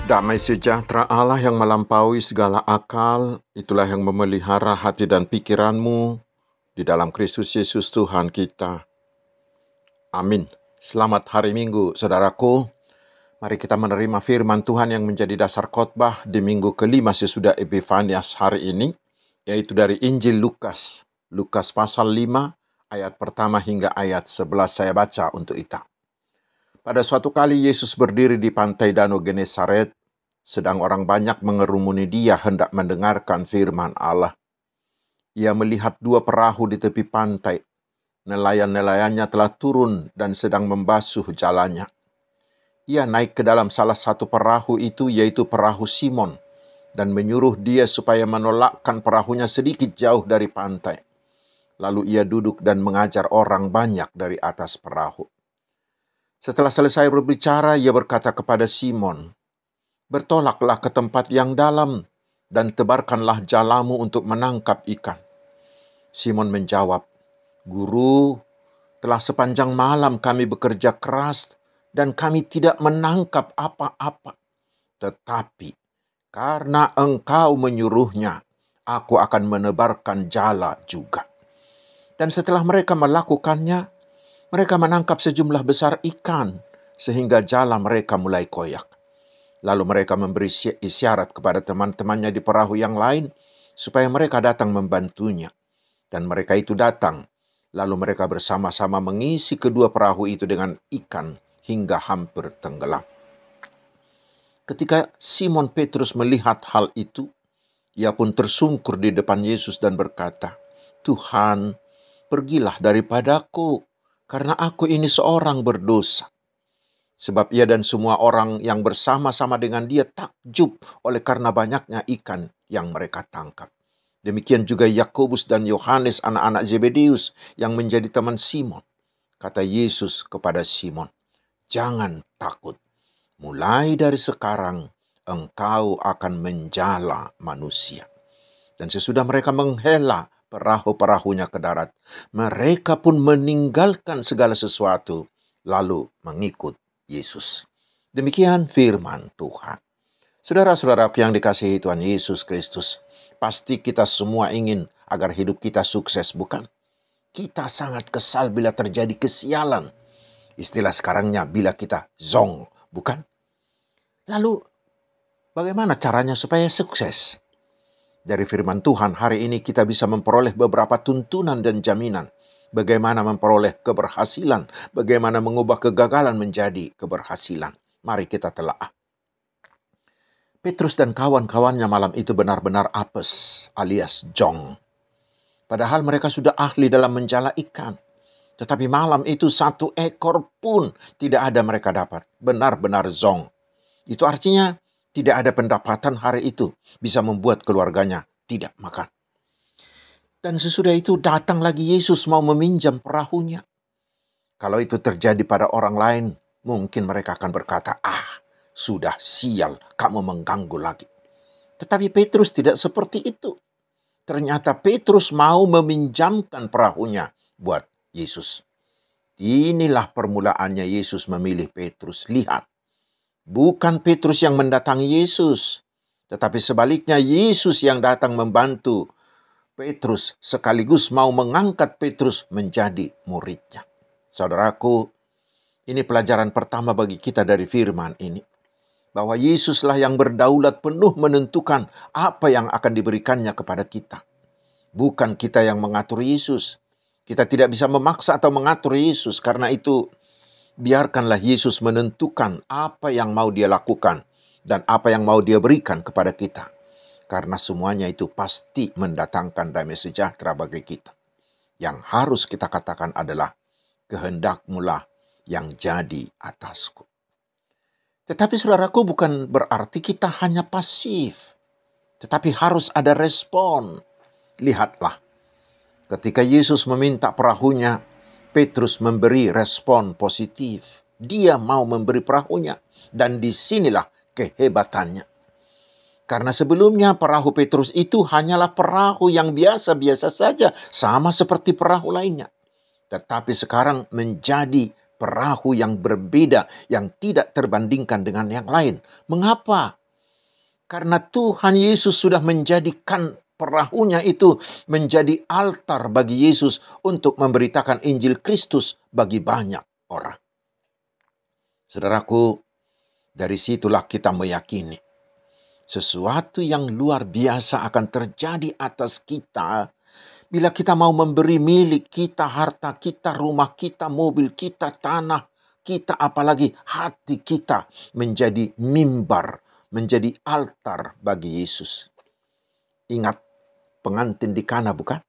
Damai sejahtera Allah yang melampaui segala akal, itulah yang memelihara hati dan pikiranmu di dalam Kristus Yesus Tuhan kita. Amin. Selamat hari Minggu, saudaraku. Mari kita menerima firman Tuhan yang menjadi dasar khotbah di minggu kelima sesudah Epifanias hari ini, yaitu dari Injil Lukas. Lukas pasal 5, ayat pertama hingga ayat 11 saya baca untuk kita. Pada suatu kali Yesus berdiri di pantai Danau Genesaret, sedang orang banyak mengerumuni dia hendak mendengarkan firman Allah. Ia melihat dua perahu di tepi pantai. Nelayan-nelayannya telah turun dan sedang membasuh jalannya. Ia naik ke dalam salah satu perahu itu, yaitu perahu Simon, dan menyuruh dia supaya menolakkan perahunya sedikit jauh dari pantai. Lalu ia duduk dan mengajar orang banyak dari atas perahu. Setelah selesai berbicara, ia berkata kepada Simon, "Bertolaklah ke tempat yang dalam dan tebarkanlah jalamu untuk menangkap ikan." Simon menjawab, "Guru, telah sepanjang malam kami bekerja keras dan kami tidak menangkap apa-apa. Tetapi karena Engkau menyuruhnya, aku akan menebarkan jala juga." Dan setelah mereka melakukannya, mereka menangkap sejumlah besar ikan sehingga jala mereka mulai koyak. Lalu mereka memberi isyarat kepada teman-temannya di perahu yang lain supaya mereka datang membantunya. Dan mereka itu datang. Lalu mereka bersama-sama mengisi kedua perahu itu dengan ikan hingga hampir tenggelam. Ketika Simon Petrus melihat hal itu, ia pun tersungkur di depan Yesus dan berkata, "Tuhan, pergilah daripadaku, karena aku ini seorang berdosa." Sebab ia dan semua orang yang bersama-sama dengan dia takjub oleh karena banyaknya ikan yang mereka tangkap. Demikian juga Yakobus dan Yohanes, anak-anak Zebedeus, yang menjadi teman Simon. Kata Yesus kepada Simon, "Jangan takut. Mulai dari sekarang engkau akan menjala manusia." Dan sesudah mereka menghela perahu-perahunya ke darat, mereka pun meninggalkan segala sesuatu, lalu mengikut Yesus. Demikian firman Tuhan. Saudara-saudaraku yang dikasihi Tuhan Yesus Kristus, pasti kita semua ingin agar hidup kita sukses, bukan? Kita sangat kesal bila terjadi kesialan. Istilah sekarangnya bila kita zong, bukan? Lalu, bagaimana caranya supaya sukses? Dari firman Tuhan hari ini kita bisa memperoleh beberapa tuntunan dan jaminan. Bagaimana memperoleh keberhasilan, bagaimana mengubah kegagalan menjadi keberhasilan. Mari kita telaah. Petrus dan kawan-kawannya malam itu benar-benar apes alias jong. Padahal mereka sudah ahli dalam menjala ikan. Tetapi malam itu satu ekor pun tidak ada mereka dapat. Benar-benar zong. Itu artinya tidak ada pendapatan hari itu bisa membuat keluarganya tidak makan. Dan sesudah itu datang lagi Yesus mau meminjam perahunya. Kalau itu terjadi pada orang lain, mungkin mereka akan berkata, sudah sial, kamu mengganggu lagi. Tetapi Petrus tidak seperti itu. Ternyata Petrus mau meminjamkan perahunya buat Yesus. Inilah permulaannya Yesus memilih Petrus. Lihat, bukan Petrus yang mendatangi Yesus, tetapi sebaliknya Yesus yang datang membantu Petrus sekaligus mau mengangkat Petrus menjadi muridnya. Saudaraku, ini pelajaran pertama bagi kita dari firman ini. Bahwa Yesuslah yang berdaulat penuh menentukan apa yang akan diberikannya kepada kita. Bukan kita yang mengatur Yesus. Kita tidak bisa memaksa atau mengatur Yesus. Karena itu, biarkanlah Yesus menentukan apa yang mau dia lakukan dan apa yang mau dia berikan kepada kita. Karena semuanya itu pasti mendatangkan damai sejahtera bagi kita. Yang harus kita katakan adalah, kehendak-Mulah yang jadi atasku. Tetapi saudaraku, bukan berarti kita hanya pasif. Tetapi harus ada respon. Lihatlah, ketika Yesus meminta perahunya, Petrus memberi respon positif. Dia mau memberi perahunya. Dan disinilah kehebatannya. Karena sebelumnya perahu Petrus itu hanyalah perahu yang biasa-biasa saja. Sama seperti perahu lainnya. Tetapi sekarang menjadi perahu yang berbeda, yang tidak terbandingkan dengan yang lain. Mengapa? Karena Tuhan Yesus sudah menjadikan perahunya itu menjadi altar bagi Yesus untuk memberitakan Injil Kristus bagi banyak orang. Saudaraku, dari situlah kita meyakini sesuatu yang luar biasa akan terjadi atas kita bila kita mau memberi milik kita, harta kita, rumah kita, mobil kita, tanah kita, apalagi hati kita menjadi mimbar, menjadi altar bagi Yesus. Ingat pengantin di Kana, bukan?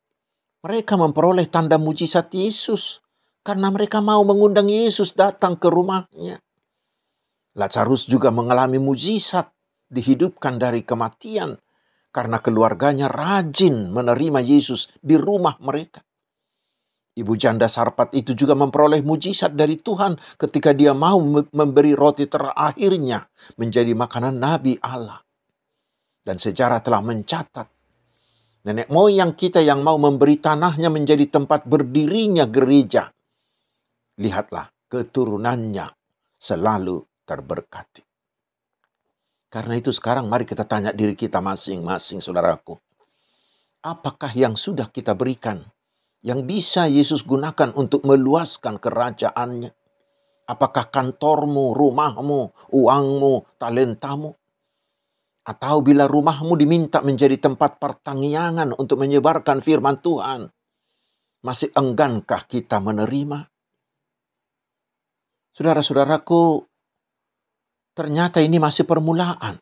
Mereka memperoleh tanda mujizat Yesus karena mereka mau mengundang Yesus datang ke rumahnya. Lazarus juga mengalami mujizat, dihidupkan dari kematian karena keluarganya rajin menerima Yesus di rumah mereka. Ibu janda Sarpat itu juga memperoleh mujizat dari Tuhan ketika dia mau memberi roti terakhirnya menjadi makanan Nabi Allah. Dan sejarah telah mencatat nenek moyang kita yang mau memberi tanahnya menjadi tempat berdirinya gereja. Lihatlah, keturunannya selalu terberkati. Karena itu sekarang mari kita tanya diri kita masing-masing, saudaraku. Apakah yang sudah kita berikan yang bisa Yesus gunakan untuk meluaskan kerajaannya? Apakah kantormu, rumahmu, uangmu, talentamu? Atau bila rumahmu diminta menjadi tempat pertanggiangan untuk menyebarkan firman Tuhan, masih enggankah kita menerima? Saudara-saudaraku, ternyata ini masih permulaan.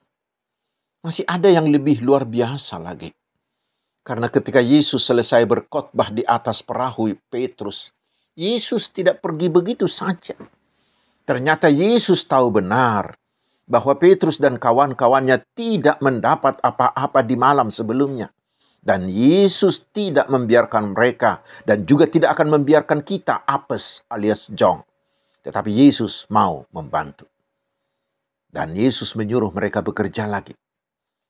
Masih ada yang lebih luar biasa lagi. Karena ketika Yesus selesai berkhotbah di atas perahu Petrus, Yesus tidak pergi begitu saja. Ternyata Yesus tahu benar bahwa Petrus dan kawan-kawannya tidak mendapat apa-apa di malam sebelumnya. Dan Yesus tidak membiarkan mereka dan juga tidak akan membiarkan kita apes alias jong. Tetapi Yesus mau membantu. Dan Yesus menyuruh mereka bekerja lagi.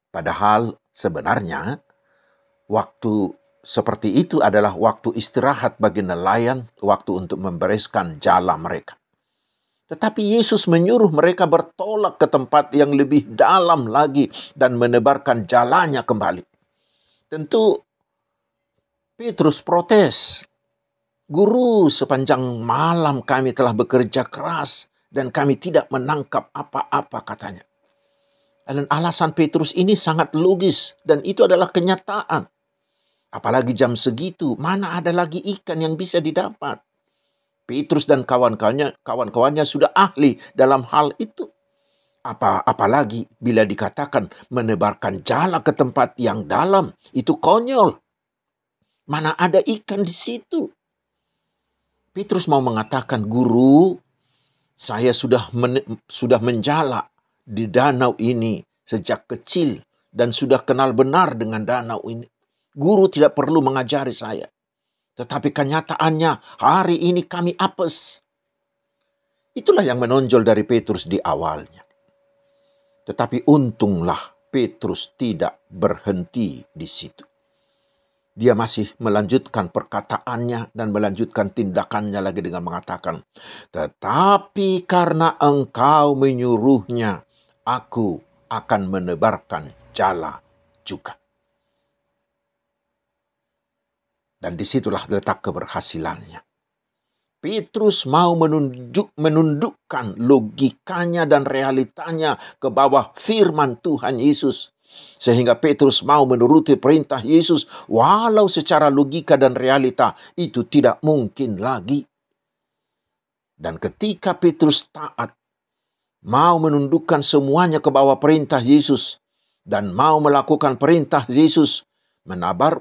Padahal sebenarnya waktu seperti itu adalah waktu istirahat bagi nelayan, waktu untuk membereskan jala mereka. Tetapi Yesus menyuruh mereka bertolak ke tempat yang lebih dalam lagi dan menebarkan jalanya kembali. Tentu Petrus protes. Guru, sepanjang malam kami telah bekerja keras dan kami tidak menangkap apa-apa, katanya. Dan alasan Petrus ini sangat logis dan itu adalah kenyataan. Apalagi jam segitu, mana ada lagi ikan yang bisa didapat. Petrus dan kawan-kawannya sudah ahli dalam hal itu. Apalagi bila dikatakan menebarkan jala ke tempat yang dalam, itu konyol. Mana ada ikan di situ? Petrus mau mengatakan, guru, saya sudah menjala di danau ini sejak kecil dan sudah kenal benar dengan danau ini. Guru tidak perlu mengajari saya. Tetapi kenyataannya hari ini kami apes. Itulah yang menonjol dari Petrus di awalnya. Tetapi untunglah Petrus tidak berhenti di situ. Dia masih melanjutkan perkataannya dan melanjutkan tindakannya lagi dengan mengatakan, tetapi karena engkau menyuruhnya, aku akan menebarkan jala juga. Dan disitulah letak keberhasilannya. Petrus mau menundukkan logikanya dan realitanya ke bawah firman Tuhan Yesus. Sehingga Petrus mau menuruti perintah Yesus walau secara logika dan realita itu tidak mungkin lagi. Dan ketika Petrus taat, mau menundukkan semuanya ke bawah perintah Yesus dan mau melakukan perintah Yesus,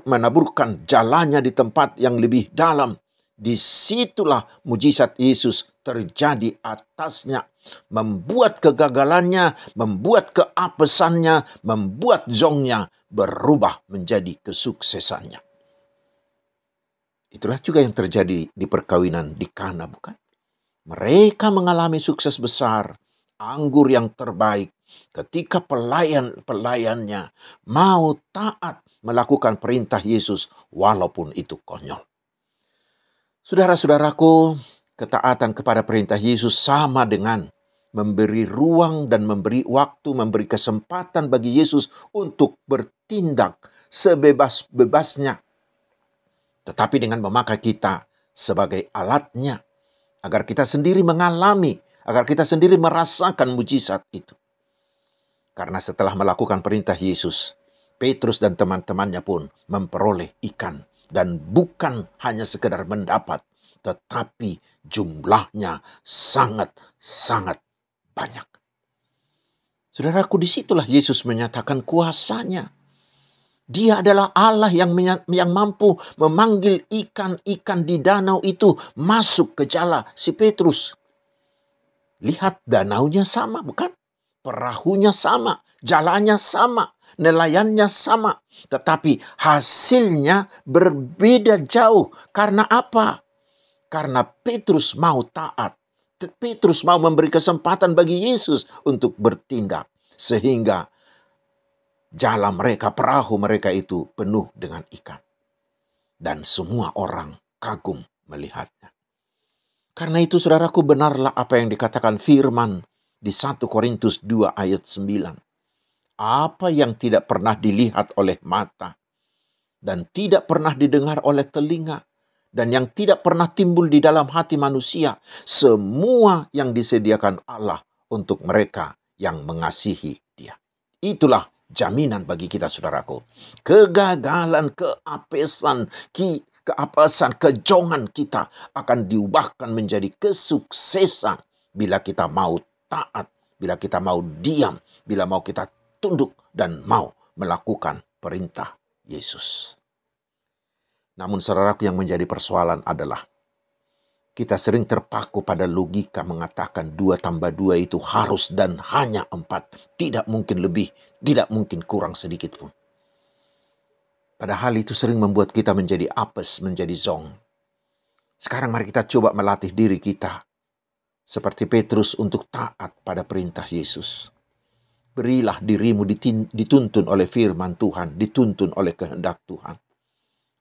menaburkan jalannya di tempat yang lebih dalam, disitulah mujizat Yesus terjadi atasnya. Membuat kegagalannya, membuat keapesannya, membuat zongnya berubah menjadi kesuksesannya. Itulah juga yang terjadi di perkawinan di Kana, bukan? Mereka mengalami sukses besar, anggur yang terbaik, ketika pelayannya mau taat melakukan perintah Yesus walaupun itu konyol. Saudara-saudaraku, Ketaatan kepada perintah Yesus sama dengan memberi ruang dan memberi waktu, memberi kesempatan bagi Yesus untuk bertindak sebebas-bebasnya. Tetapi dengan memakai kita sebagai alatnya, agar kita sendiri mengalami, agar kita sendiri merasakan mujizat itu. Karena setelah melakukan perintah Yesus, Petrus dan teman-temannya pun memperoleh ikan. Dan bukan hanya sekedar mendapat, tetapi jumlahnya sangat-sangat banyak. Saudaraku, disitulah Yesus menyatakan kuasanya. Dia adalah Allah yang mampu memanggil ikan-ikan di danau itu masuk ke jala si Petrus. Lihat, danaunya sama, bukan? Perahunya sama, jalannya sama, nelayannya sama. Tetapi hasilnya berbeda jauh. Karena apa? Karena Petrus mau taat. Petrus mau memberi kesempatan bagi Yesus untuk bertindak. Sehingga jala mereka, perahu mereka itu penuh dengan ikan. Dan semua orang kagum melihatnya. Karena itu saudaraku, benarlah apa yang dikatakan firman di 1 Korintus 2 ayat 9. Apa yang tidak pernah dilihat oleh mata dan tidak pernah didengar oleh telinga dan yang tidak pernah timbul di dalam hati manusia, semua yang disediakan Allah untuk mereka yang mengasihi Dia. Itulah jaminan bagi kita, saudaraku. Kegagalan, keapesan, kejongan kita akan diubahkan menjadi kesuksesan bila kita mau taat, bila kita mau diam, bila mau kita tunduk dan mau melakukan perintah Yesus. Namun saudaraku, yang menjadi persoalan adalah kita sering terpaku pada logika mengatakan 2 tambah 2 itu harus dan hanya 4. Tidak mungkin lebih, tidak mungkin kurang sedikit pun. Padahal itu sering membuat kita menjadi apes, menjadi zong. Sekarang mari kita coba melatih diri kita seperti Petrus untuk taat pada perintah Yesus. Berilah dirimu dituntun oleh firman Tuhan, dituntun oleh kehendak Tuhan.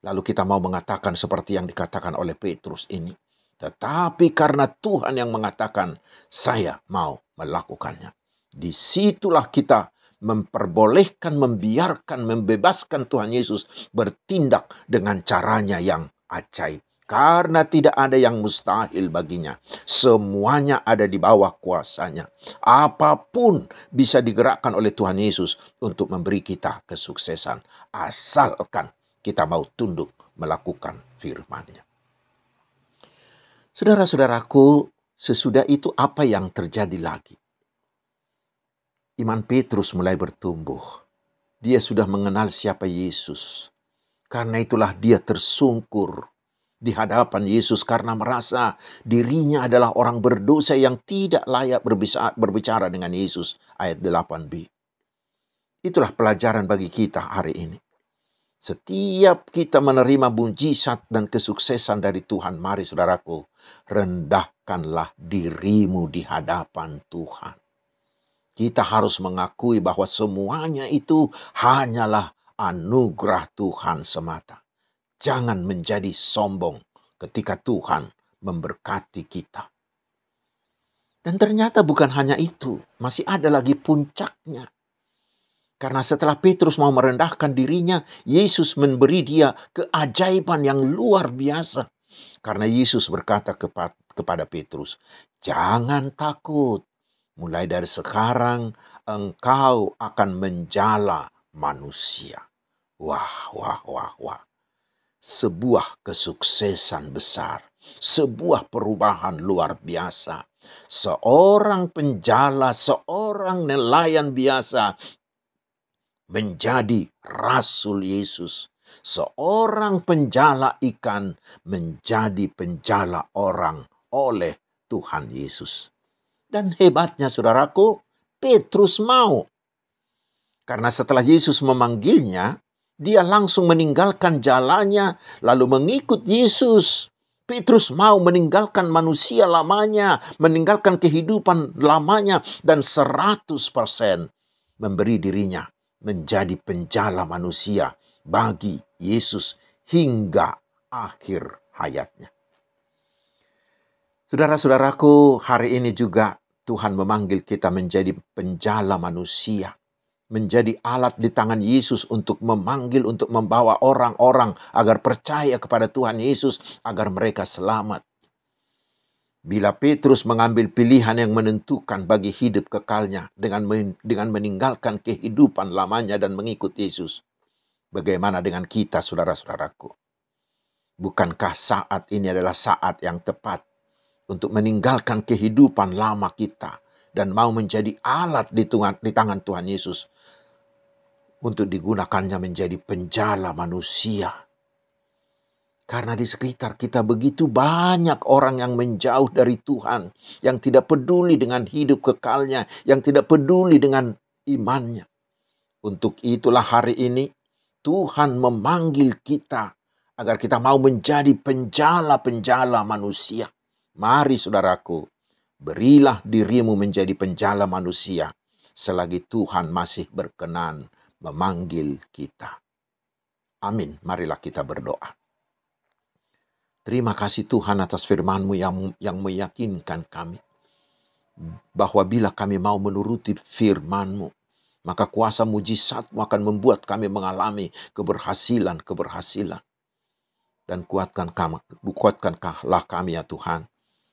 Lalu kita mau mengatakan seperti yang dikatakan oleh Petrus ini. Tetapi karena Tuhan yang mengatakan, saya mau melakukannya. Disitulah kita memperbolehkan, membiarkan, membebaskan Tuhan Yesus bertindak dengan caranya yang ajaib. Karena tidak ada yang mustahil baginya. Semuanya ada di bawah kuasanya. Apapun bisa digerakkan oleh Tuhan Yesus untuk memberi kita kesuksesan. Asalkan kita mau tunduk melakukan firman-Nya. Saudara-saudaraku, sesudah itu apa yang terjadi lagi? Iman Petrus mulai bertumbuh. Dia sudah mengenal siapa Yesus. Karena itulah dia tersungkur di hadapan Yesus karena merasa dirinya adalah orang berdosa yang tidak layak berbicara dengan Yesus. Ayat 8b. Itulah pelajaran bagi kita hari ini. Setiap kita menerima mujizat dan kesuksesan dari Tuhan, mari saudaraku, rendahkanlah dirimu di hadapan Tuhan. Kita harus mengakui bahwa semuanya itu hanyalah anugerah Tuhan semata. Jangan menjadi sombong ketika Tuhan memberkati kita. Dan ternyata bukan hanya itu, masih ada lagi puncaknya. Karena setelah Petrus mau merendahkan dirinya, Yesus memberi dia keajaiban yang luar biasa. Karena Yesus berkata kepada Petrus, jangan takut, mulai dari sekarang engkau akan menjala manusia. Wah. Sebuah kesuksesan besar, sebuah perubahan luar biasa. Seorang penjala, seorang nelayan biasa menjadi Rasul Yesus. Seorang penjala ikan menjadi penjala orang oleh Tuhan Yesus. Dan hebatnya saudaraku, Petrus mau. Karena setelah Yesus memanggilnya, dia langsung meninggalkan jalannya, lalu mengikut Yesus. Petrus mau meninggalkan manusia lamanya, meninggalkan kehidupan lamanya, dan 100% memberi dirinya menjadi penjala manusia bagi Yesus hingga akhir hayatnya. Saudara-saudaraku, hari ini juga Tuhan memanggil kita menjadi penjala manusia. Menjadi alat di tangan Yesus untuk memanggil, untuk membawa orang-orang agar percaya kepada Tuhan Yesus, agar mereka selamat. Bila Petrus mengambil pilihan yang menentukan bagi hidup kekalnya dengan meninggalkan kehidupan lamanya dan mengikut Yesus, bagaimana dengan kita, saudara-saudaraku? Bukankah saat ini adalah saat yang tepat untuk meninggalkan kehidupan lama kita dan mau menjadi alat di tangan Tuhan Yesus untuk digunakannya menjadi penjala manusia? Karena di sekitar kita begitu banyak orang yang menjauh dari Tuhan, yang tidak peduli dengan hidup kekalnya, yang tidak peduli dengan imannya. Untuk itulah hari ini Tuhan memanggil kita agar kita mau menjadi penjala-penjala manusia. Mari saudaraku, berilah dirimu menjadi penjala manusia selagi Tuhan masih berkenan memanggil kita. Amin. Marilah kita berdoa. Terima kasih Tuhan atas firman-Mu yang meyakinkan kami bahwa bila kami mau menuruti firman-Mu, maka kuasa mujizat-Mu akan membuat kami mengalami keberhasilan. Dan kuatkanlah kami ya Tuhan,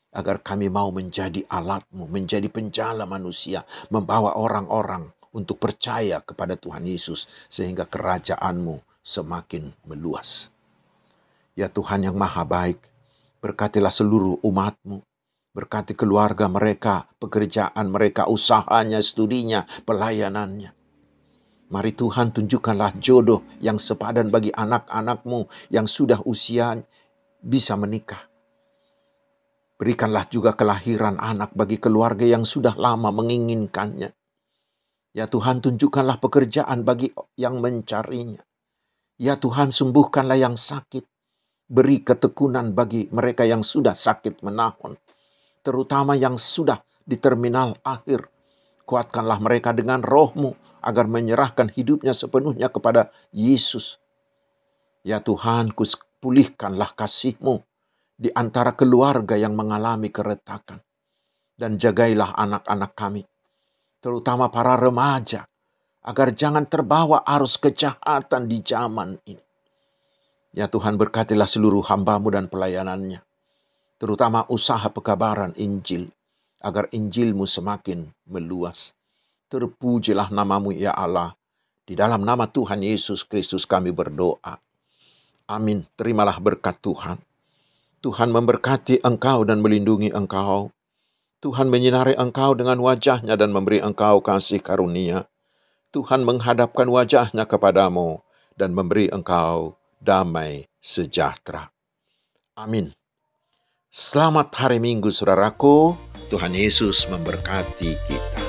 agar kami mau menjadi alat-Mu, menjadi penjala manusia, membawa orang-orang untuk percaya kepada Tuhan Yesus, sehingga kerajaan-Mu semakin meluas. Ya Tuhan yang maha baik, berkatilah seluruh umat-Mu, berkati keluarga mereka, pekerjaan mereka, usahanya, studinya, pelayanannya. Mari Tuhan tunjukkanlah jodoh yang sepadan bagi anak-anak-Mu yang sudah usia bisa menikah. Berikanlah juga kelahiran anak bagi keluarga yang sudah lama menginginkannya. Ya Tuhan, tunjukkanlah pekerjaan bagi yang mencarinya. Ya Tuhan, sembuhkanlah yang sakit. Beri ketekunan bagi mereka yang sudah sakit menahun, terutama yang sudah di terminal akhir. Kuatkanlah mereka dengan roh-Mu agar menyerahkan hidupnya sepenuhnya kepada Yesus. Ya Tuhan, pulihkanlah kasih-Mu di antara keluarga yang mengalami keretakan. Dan jagailah anak-anak kami, terutama para remaja, agar jangan terbawa arus kejahatan di zaman ini. Ya Tuhan, berkatilah seluruh hamba-Mu dan pelayanannya, terutama usaha pekabaran Injil, agar Injil-Mu semakin meluas. Terpujilah nama-Mu ya Allah. Di dalam nama Tuhan Yesus Kristus kami berdoa. Amin. Terimalah berkat Tuhan. Tuhan memberkati engkau dan melindungi engkau. Tuhan menyinari engkau dengan wajah-Nya dan memberi engkau kasih karunia. Tuhan menghadapkan wajah-Nya kepadamu dan memberi engkau damai sejahtera. Amin. Selamat hari Minggu, saudaraku. Tuhan Yesus memberkati kita.